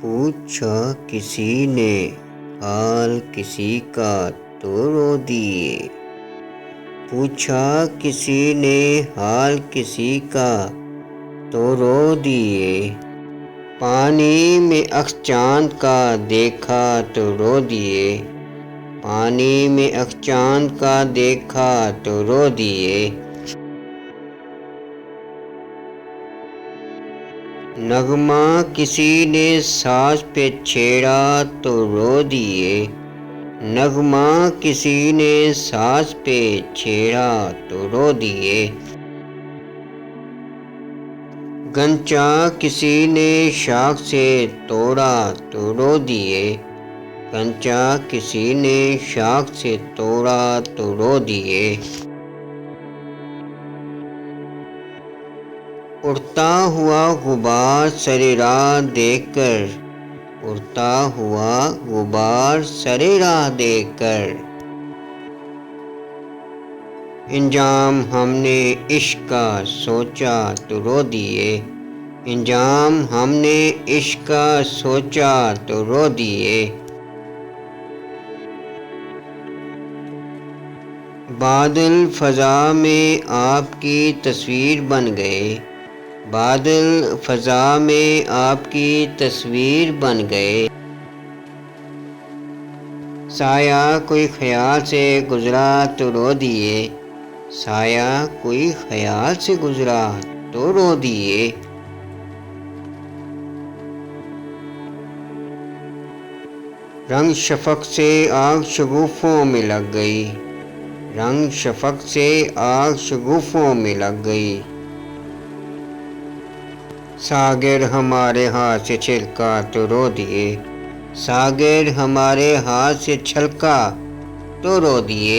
پوچھا کسی نے حال کسی کا تو رو دیے، پوچھا کسی نے حال کسی کا تو رو دیے، پانی میں عکس چاند کا دیکھا تو رو دیے، پانی میں عکس چاند کا دیکھا تو رو دیے، نغمہ کسی نے ساز پہ چھیڑا تو رو دیے، نغمہ کسی نے ساز پہ چھیڑا تو رو دیے، غنچہ کسی نے شاخ سے توڑا تو رو دیے، غنچہ کسی نے شاخ سے توڑا تو رو دیے، اڑتا ہوا غبار سر راہ دیکھ کر، اڑتا ہوا غبار سر راہ دیکھ کر، انجام ہم نے عشق کا سوچا تو رو دیے، انجام ہم نے عشق کا سوچا تو رو دیے، بادل فضا میں آپ کی تصویر بن گئے، بادل فضا میں آپ کی تصویر بن گئے، سایہ کوئی خیال سے گزرا تو رو دیے، سایہ کوئی خیال سے گزرا تو رو دیے، رنگ شفق سے آگ شگوفوں میں لگ گئی، رنگ شفق سے آگ شگوفوں میں لگ گئی، ساغر ہمارے ہاتھ سے چھلکا تو رو دیے، ساغر ہمارے ہاتھ سے چھلکا تو رو دیے،